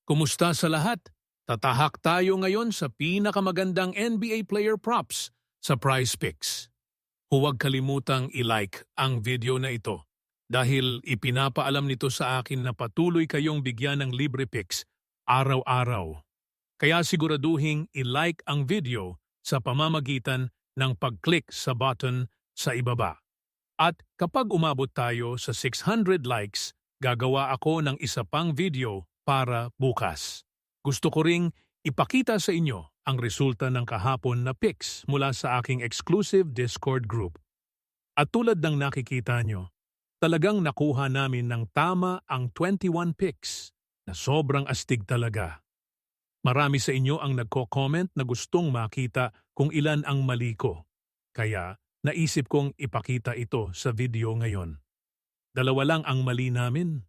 Kumusta sa lahat? Tatahak tayo ngayon sa pinakamagandang NBA player props sa Prize Picks. Huwag kalimutang i-like ang video na ito dahil ipinapaalam nito sa akin na patuloy kayong bigyan ng libre picks araw-araw. Kaya siguraduhin i-like ang video sa pamamagitan ng pag-click sa button sa ibaba. At kapag umabot tayo sa 600 likes, gagawa ako ng isa pang video para bukas. Gusto ko ring ipakita sa inyo ang resulta ng kahapon na picks mula sa aking exclusive Discord group. At tulad ng nakikita nyo, talagang nakuha namin ng tama ang 21 picks na sobrang astig talaga. Marami sa inyo ang nagko-comment na gustong makita kung ilan ang mali ko. Kaya naisip kong ipakita ito sa video ngayon. Dalawa lang ang mali namin.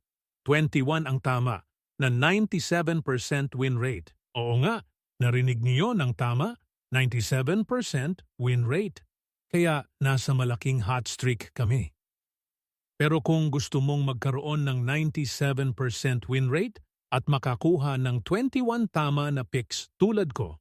21 ang tama na 97% win rate. Oo nga, narinig niyo ng tama, 97% win rate. Kaya nasa malaking hot streak kami. Pero kung gusto mong magkaroon ng 97% win rate at makakuha ng 21 tama na picks tulad ko,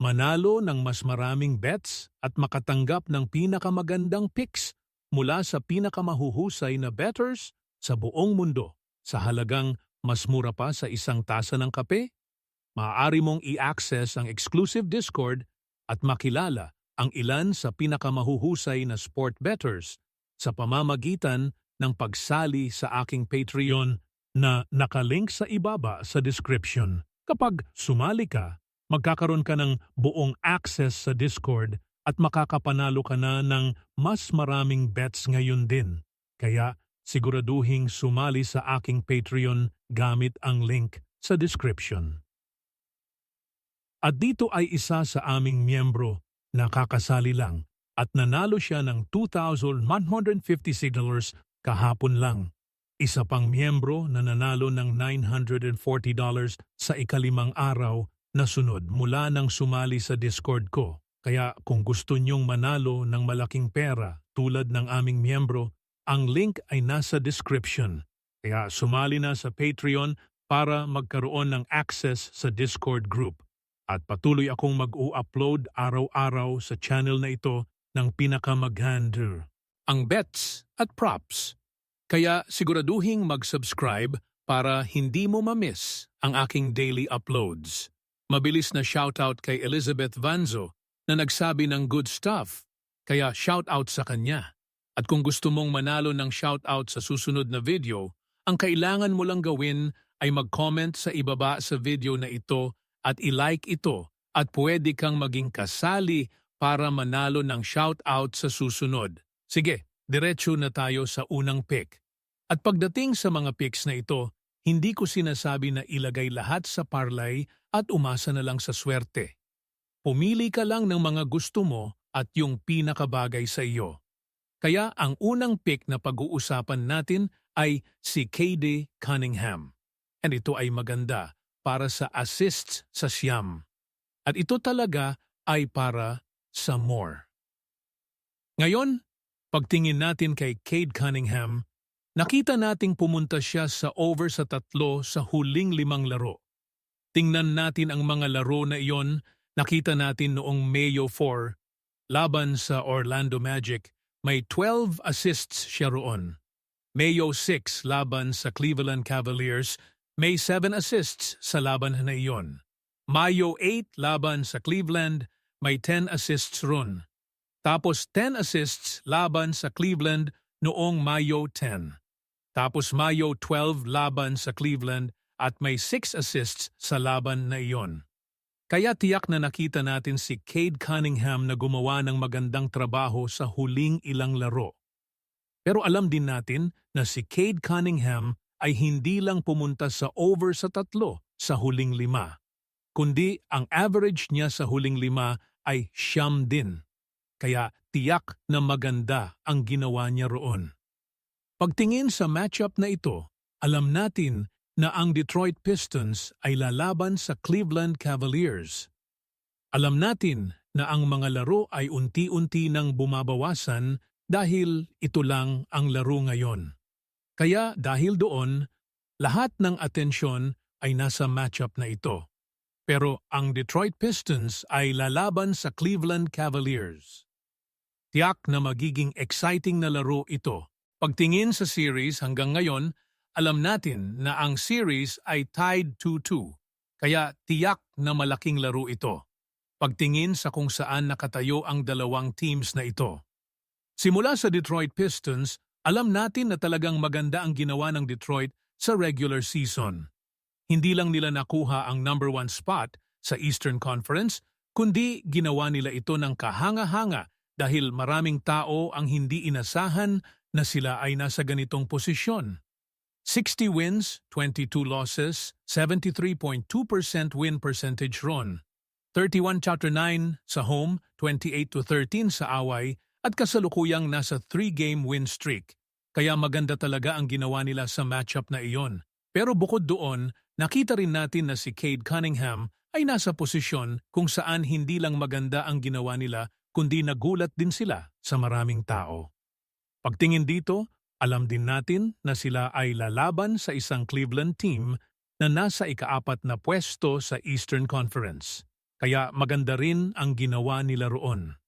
manalo ng mas maraming bets at makatanggap ng pinakamagandang picks mula sa pinakamahuhusay na bettors sa buong mundo sa halagang mas mura pa sa isang tasa ng kape, maaari mong i-access ang exclusive Discord at makilala ang ilan sa pinakamahuhusay na sport bettors sa pamamagitan ng pagsali sa aking Patreon na nakalink sa ibaba sa description. Kapag sumali ka, magkakaroon ka ng buong access sa Discord at makakapanalo ka na ng mas maraming bets ngayon din. Kaya siguraduhing sumali sa aking Patreon gamit ang link sa description. At dito ay isa sa aming miyembro na kakasali lang at nanalo siya ng $2,156 kahapon lang. Isa pang miyembro na nanalo ng $940 sa ikalimang araw na sunod mula nang sumali sa Discord ko. Kaya kung gusto nyong manalo ng malaking pera tulad ng aming miyembro, ang link ay nasa description. Kaya sumali na sa Patreon para magkaroon ng access sa Discord group. At patuloy akong mag-u-upload araw-araw sa channel na ito ng pinakamaganda ang bets at props. Kaya siguraduhing mag-subscribe para hindi mo ma-miss ang aking daily uploads. Mabilis na shoutout kay Elizabeth Vanzo na nagsabi ng good stuff, kaya shoutout sa kanya. At kung gusto mong manalo ng shoutout sa susunod na video, ang kailangan mo lang gawin ay mag-comment sa ibaba sa video na ito at i-like ito at pwede kang maging kasali para manalo ng shoutout sa susunod. Sige, diretso na tayo sa unang pick. At pagdating sa mga picks na ito, hindi ko sinasabi na ilagay lahat sa parlay at umasa na lang sa swerte. Pumili ka lang ng mga gusto mo at yung pinakabagay sa iyo. Kaya ang unang pick na pag-uusapan natin ay si KD Cunningham. And ito ay maganda para sa assists sa siyam. At ito talaga ay para sa more. Ngayon, pagtingin natin kay Cade Cunningham, nakita nating pumunta siya sa over sa 3 sa huling 5 laro. Tingnan natin ang mga laro na iyon, nakita natin noong Mayo 4, laban sa Orlando Magic, may 12 assists siya roon. Mayo 6 laban sa Cleveland Cavaliers, may 7 assists sa laban na iyon. Mayo 8 laban sa Cleveland, may 10 assists roon. Tapos 10 assists laban sa Cleveland noong Mayo 10. Tapos Mayo 12 laban sa Cleveland at may 6 assists sa laban na iyon. Kaya tiyak na nakita natin si Cade Cunningham na gumawa ng magandang trabaho sa huling ilang laro. Pero alam din natin na si Cade Cunningham ay hindi lang pumunta sa over sa 3 sa huling 5, kundi ang average niya sa huling 5 ay 9 din. Kaya tiyak na maganda ang ginawa niya roon. Pagtingin sa matchup na ito, alam natin na ang Detroit Pistons ay lalaban sa Cleveland Cavaliers. Alam natin na ang mga laro ay unti-unti nang bumabawasan dahil ito lang ang laro ngayon. Kaya dahil doon, lahat ng atensyon ay nasa matchup na ito. Pero ang Detroit Pistons ay lalaban sa Cleveland Cavaliers. Tiyak na magiging exciting na laro ito. Pagtingin sa series hanggang ngayon, alam natin na ang series ay tied 2-2, kaya tiyak na malaking laro ito. Pagtingin sa kung saan nakatayo ang dalawang teams na ito. Simula sa Detroit Pistons, alam natin na talagang maganda ang ginawa ng Detroit sa regular season. Hindi lang nila nakuha ang number 1 spot sa Eastern Conference, kundi ginawa nila ito ng kahanga-hanga dahil maraming tao ang hindi inasahan na sila ay nasa ganitong posisyon. 60 wins, 22 losses, 73.2% win percentage ron. 31-9 sa home, 28-13 sa away, at kasalukuyang nasa 3-game win streak. Kaya maganda talaga ang ginawa nila sa matchup na iyon. Pero bukod doon, nakita rin natin na si Cade Cunningham ay nasa posisyon kung saan hindi lang maganda ang ginawa nila kundi nagulat din sila sa maraming tao. Pagtingin dito, alam din natin na sila ay lalaban sa isang Cleveland team na nasa ika-4 na pwesto sa Eastern Conference. Kaya maganda rin ang ginawa nila roon.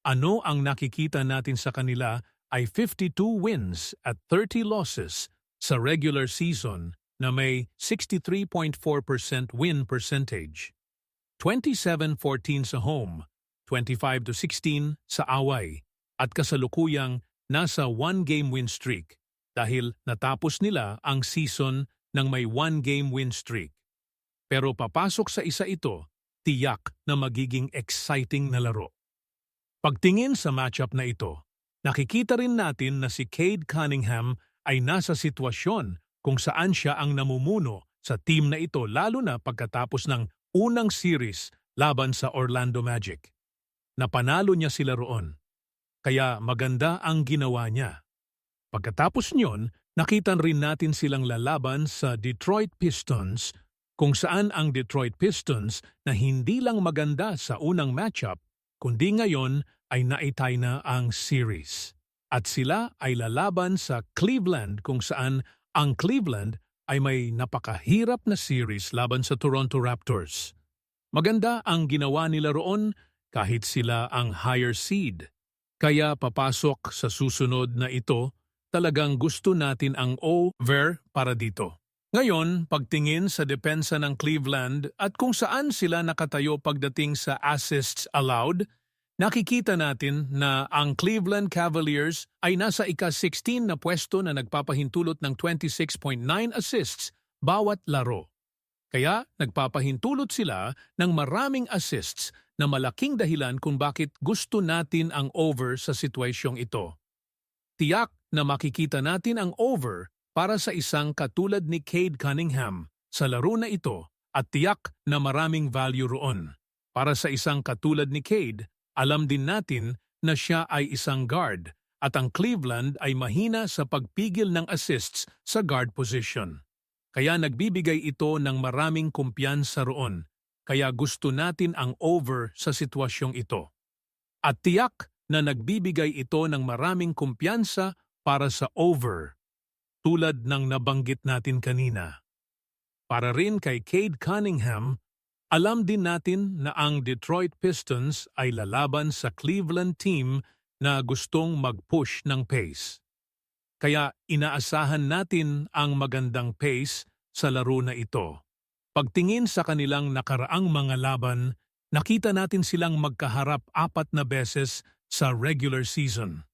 Ano ang nakikita natin sa kanila ay 52 wins at 30 losses sa regular season na may 63.4% win percentage. 27-14 sa home, 25-16 sa away, at kasalukuyang nasa 1-game win streak dahil natapos nila ang season ng may 1-game win streak. Pero papasok sa isa ito, tiyak na magiging exciting na laro. Pagtingin sa matchup na ito, nakikita rin natin na si Cade Cunningham ay nasa sitwasyon kung saan siya ang namumuno sa team na ito lalo na pagkatapos ng unang series laban sa Orlando Magic. Napanalo niya sila roon, kaya maganda ang ginawa niya. Pagkatapos niyon, nakita rin natin silang lalaban sa Detroit Pistons kung saan ang Detroit Pistons na hindi lang maganda sa unang matchup, kundi ngayon ay naitay na ang series. At sila ay lalaban sa Cleveland kung saan ang Cleveland ay may napakahirap na series laban sa Toronto Raptors. Maganda ang ginawa nila roon kahit sila ang higher seed. Kaya papasok sa susunod na ito, talagang gusto natin ang over para dito. Ngayon, pagtingin sa depensa ng Cleveland at kung saan sila nakatayo pagdating sa assists allowed, nakikita natin na ang Cleveland Cavaliers ay nasa ika-16 na pwesto na nagpapahintulot ng 26.9 assists bawat laro. Kaya nagpapahintulot sila ng maraming assists na malaking dahilan kung bakit gusto natin ang over sa sitwasyong ito. Tiyak na makikita natin ang over para sa isang katulad ni Cade Cunningham sa laro na ito at tiyak na maraming value roon. Para sa isang katulad ni Cade, alam din natin na siya ay isang guard at ang Cleveland ay mahina sa pagpigil ng assists sa guard position. Kaya nagbibigay ito ng maraming kumpiyansa roon, kaya gusto natin ang over sa sitwasyong ito. At tiyak na nagbibigay ito ng maraming kumpiyansa para sa over, tulad ng nabanggit natin kanina. Para rin kay Cade Cunningham, alam din natin na ang Detroit Pistons ay lalaban sa Cleveland team na gustong mag-push ng pace. Kaya inaasahan natin ang magandang pace sa laro na ito. Pagtingin sa kanilang nakaraang mga laban, nakita natin silang magkaharap 4 na beses sa regular season.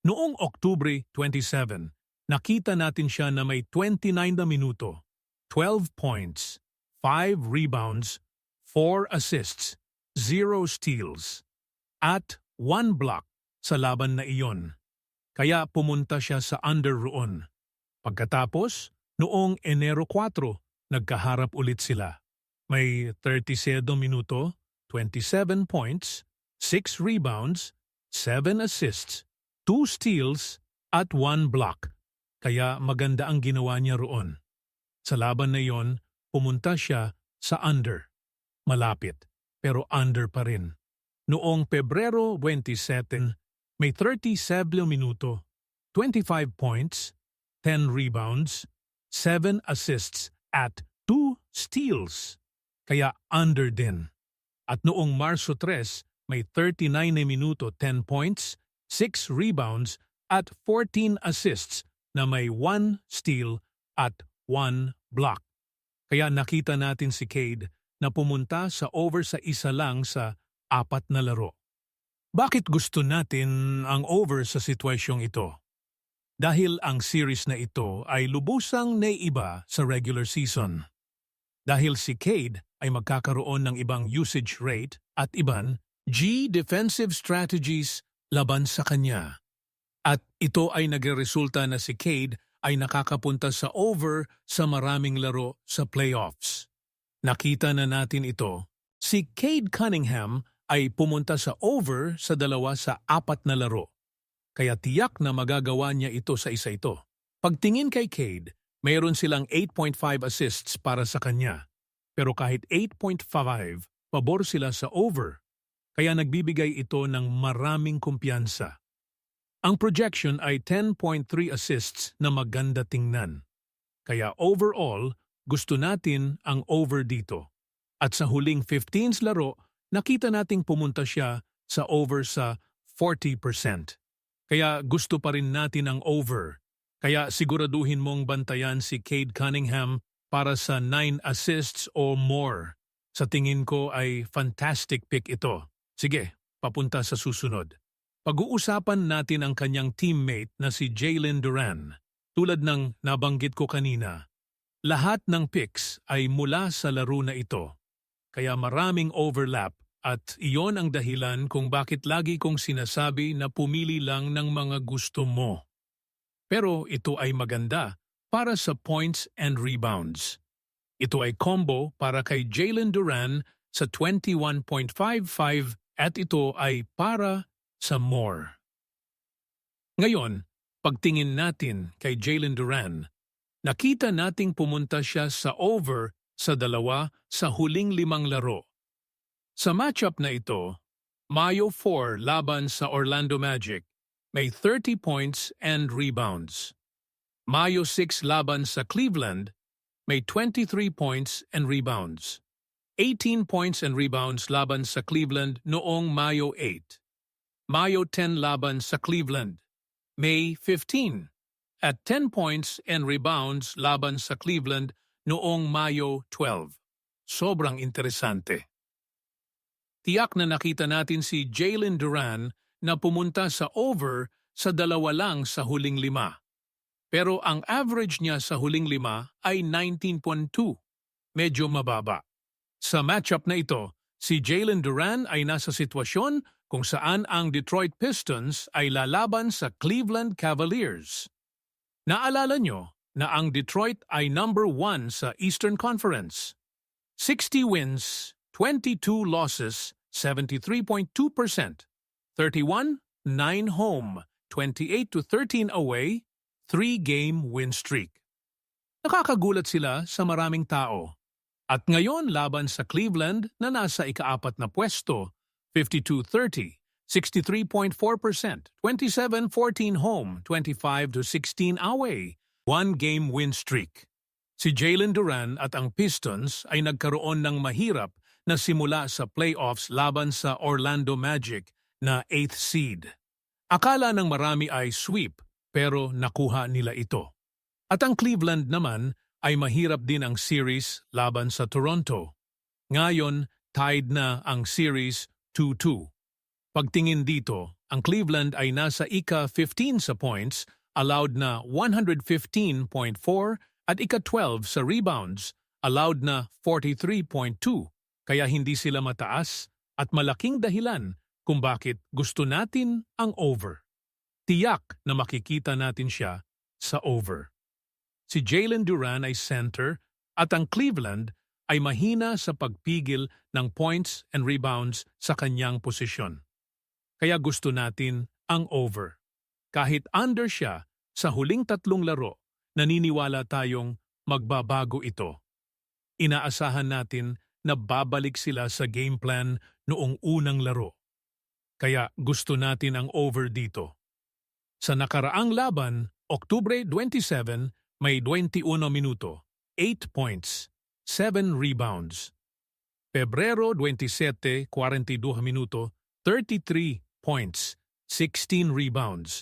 Noong Oktubre 27, nakita natin siya na may 29 na minuto, 12 points, 5 rebounds, 4 assists, 0 steals, at 1 block sa laban na iyon. Kaya pumunta siya sa under roon. Pagkatapos, noong Enero 4, nagkaharap ulit sila. May 37 minuto, 27 points, 6 rebounds, 7 assists, 2 steals, at 1 block. Kaya maganda ang ginawa niya roon. Sa laban na iyon, pumunta siya sa under. Malapit, pero under pa rin. Noong Pebrero 27, may 37 minuto, 25 points, 10 rebounds, 7 assists at steals. Kaya under din. At noong Marso 3, may 39 na minuto 10 points, 6 rebounds at 14 assists na may 1 steal at 1 block. Kaya nakita natin si Cade na pumunta sa over sa isa lang sa 4 na laro. Bakit gusto natin ang over sa sitwasyong ito? Dahil ang series na ito ay lubusang naiiba sa regular season. Dahil si Cade ay magkakaroon ng ibang usage rate at iban defensive strategies laban sa kanya. At ito ay nagresulta na si Cade ay nakakapunta sa over sa maraming laro sa playoffs. Nakita na natin ito. Si Cade Cunningham ay pumunta sa over sa 2 sa 4 na laro. Kaya tiyak na magagawa niya ito sa isa ito. Pagtingin kay Cade, mayroon silang 8.5 assists para sa kanya. Pero kahit 8.5, pabor sila sa over. Kaya nagbibigay ito ng maraming kumpiyansa. Ang projection ay 10.3 assists na maganda tingnan. Kaya overall, gusto natin ang over dito. At sa huling 15 laro, nakita nating pumunta siya sa over sa 40%. Kaya gusto pa rin natin ang over. Kaya siguraduhin mong bantayan si Cade Cunningham para sa 9 assists o more. Sa tingin ko ay fantastic pick ito. Sige, papunta sa susunod. Pag-uusapan natin ang kanyang teammate na si Jalen Duren. Tulad ng nabanggit ko kanina, lahat ng picks ay mula sa laro na ito. Kaya maraming overlap at iyon ang dahilan kung bakit lagi kong sinasabi na pumili lang ng mga gusto mo. Pero ito ay maganda para sa points and rebounds. Ito ay combo para kay Jalen Duren sa 21.55 at ito ay para sa more. Ngayon, pagtingin natin kay Jalen Duren, nakita nating pumunta siya sa over sa 2 sa huling 5 laro. Sa matchup na ito, Mayo 4 laban sa Orlando Magic, may 30 points and rebounds. Mayo 6 laban sa Cleveland, may 23 points and rebounds. 18 points and rebounds laban sa Cleveland noong Mayo 8. Mayo 10 laban sa Cleveland, May 15. At 10 points and rebounds laban sa Cleveland noong Mayo 12. Sobrang interesante. Tiyak na nakita natin si Jalen Duren na pumunta sa over sa 2 lang sa huling 5. Pero ang average niya sa huling 5 ay 19.2. Medyo mababa. Sa matchup na ito, si Jalen Duren ay nasa sitwasyon kung saan ang Detroit Pistons ay lalaban sa Cleveland Cavaliers. Naalala nyo na ang Detroit ay number 1 sa Eastern Conference. 60 wins, 22 losses, 73.2%. 31, 9 home, 28-13 away, 3-game win streak. Nakakagulat sila sa maraming tao. At ngayon laban sa Cleveland na nasa ika-4 na pwesto, 52-30, 63.4%, 27-14 home, 25-16 away, 1-game win streak. Si Jalen Duren at ang Pistons ay nagkaroon ng mahirap na simula sa playoffs laban sa Orlando Magic na 8th seed. Akala ng marami ay sweep pero nakuha nila ito. At ang Cleveland naman ay mahirap din ang series laban sa Toronto. Ngayon, tied na ang series 2-2. Pagtingin dito, ang Cleveland ay nasa ika-15 sa points, allowed na 115.4 at ika-12 sa rebounds, allowed na 43.2. Kaya hindi sila mataas at malaking dahilan kung bakit gusto natin ang over. Tiyak na makikita natin siya sa over. Si Jalen Duren ay center at ang Cleveland ay mahina sa pagpigil ng points and rebounds sa kanyang posisyon. Kaya gusto natin ang over. Kahit under siya sa huling 3 laro, naniniwala tayong magbabago ito. Inaasahan natin na babalik sila sa game plan noong unang laro. Kaya gusto natin ang over dito. Sa nakaraang laban, Oktubre 27, may 21 minuto, 8 points, 7 rebounds. Pebrero 27, 42 minuto, 33 points, 16 rebounds.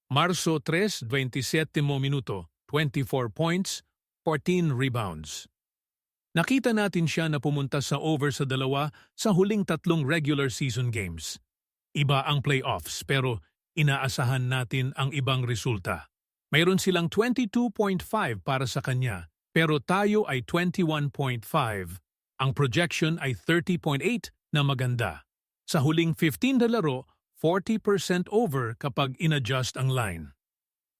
Marso 3, 27 minuto, 24 points, 14 rebounds. Nakita natin siya na pumunta sa over sa dalawa sa huling tatlong regular season games. Iba ang playoffs pero inaasahan natin ang ibang resulta. Mayroon silang 22.5 para sa kanya pero tayo ay 21.5. Ang projection ay 30.8 na maganda. Sa huling 15 na laro, 40% over kapag inadjust ang line.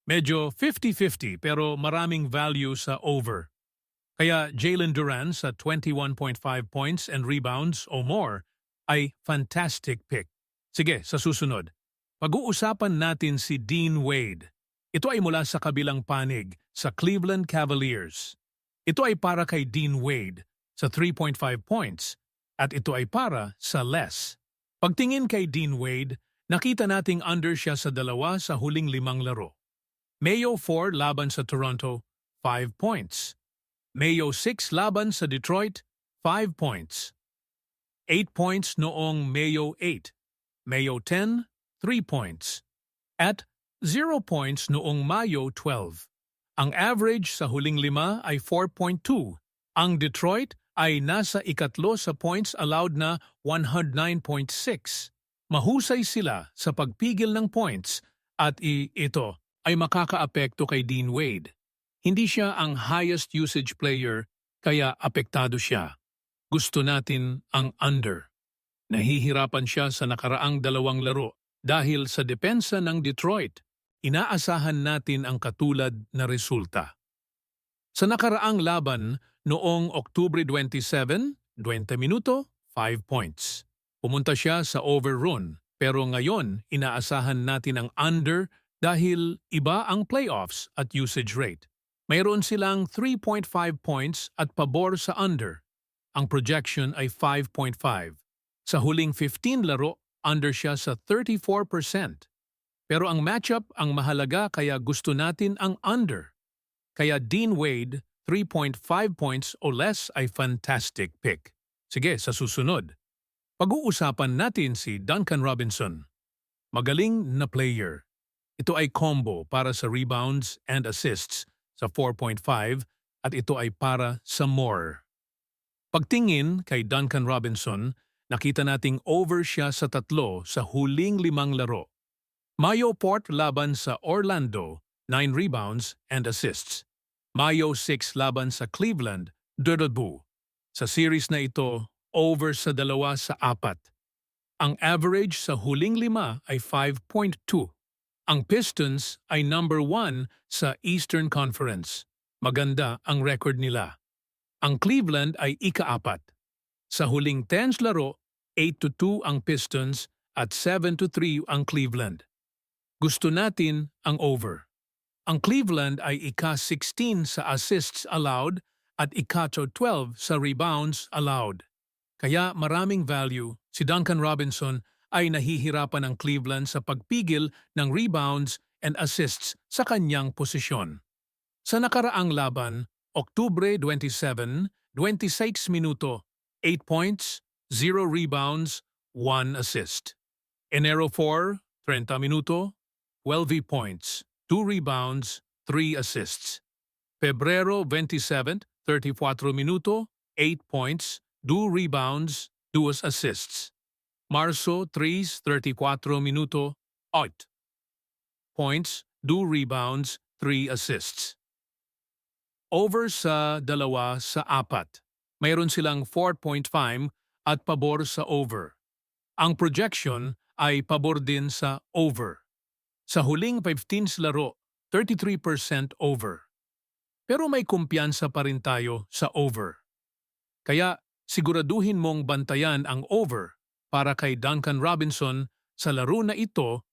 Medyo 50-50 pero maraming value sa over. Kaya Jalen Duran sa 21.5 points and rebounds o more ay fantastic pick. Sige, sa susunod. Pag-uusapan natin si Dean Wade. Ito ay mula sa kabilang panig sa Cleveland Cavaliers. Ito ay para kay Dean Wade sa 3.5 points at ito ay para sa less. Pagtingin kay Dean Wade, nakita nating under siya sa dalawa sa huling 5 laro. Mayo 4 laban sa Toronto, 5 points. Mayo 6 laban sa Detroit, 5 points. 8 points noong Mayo 8. Mayo 10, 3 points. At 0 points noong Mayo 12. Ang average sa huling 5 ay 4.2. Ang Detroit ay nasa ikatlo sa points allowed na 109.6. Mahusay sila sa pagpigil ng points at ito ay makakaapekto kay Dean Wade. Hindi siya ang highest usage player kaya apektado siya. Gusto natin ang under. Nahihirapan siya sa nakaraang 2 laro dahil sa depensa ng Detroit. Inaasahan natin ang katulad na resulta. Sa nakaraang laban noong Oktubre 27, 20 minuto, 5 points. Pumunta siya sa overrun pero ngayon inaasahan natin ang under dahil iba ang playoffs at usage rate. Mayroon silang 3.5 points at pabor sa under. Ang projection ay 5.5. Sa huling 15 laro, under siya sa 34%. Pero ang matchup ang mahalaga kaya gusto natin ang under. Kaya Dean Wade, 3.5 points o less ay fantastic pick. Sige, sa susunod. Pag-uusapan natin si Duncan Robinson. Magaling na player. Ito ay combo para sa rebounds and assists sa 4.5 at ito ay para sa more. Pagtingin kay Duncan Robinson, nakita nating over siya sa 3 sa huling 5 laro. Mayo 4 laban sa Orlando, 9 rebounds and assists. Mayo 6 laban sa Cleveland, 2. Sa series na ito, over sa 2 sa 4. Ang average sa huling 5 ay 5.2. Ang Pistons ay number 1 sa Eastern Conference. Maganda ang record nila. Ang Cleveland ay ika-4. Sa huling 10 laro, 8-2 ang Pistons at 7-3 ang Cleveland. Gusto natin ang over. Ang Cleveland ay ika-16 sa assists allowed at ika-12 sa rebounds allowed. Kaya maraming value, si Duncan Robinson ay nahihirapan ng Cleveland sa pagpigil ng rebounds and assists sa kanyang posisyon. Sa nakaraang laban, Oktubre 27, 26 minuto, 8 points, 0 rebounds, 1 assist. Enero 4, 30 minuto, 12 points, 2 rebounds, 3 assists. Pebrero 27, 34 minuto, 8 points, 2 rebounds, 2 assists. Marso 3, 34 minuto, 8 points, 2 rebounds, 3 assists. Over sa 2 sa 4. Mayroon silang 4.5 at pabor sa over. Ang projection ay pabor din sa over. Sa huling 15 laro, 33% over. Pero may kumpiyansa pa rin tayo sa over. Kaya siguraduhin mong bantayan ang over para kay Duncan Robinson sa laro na ito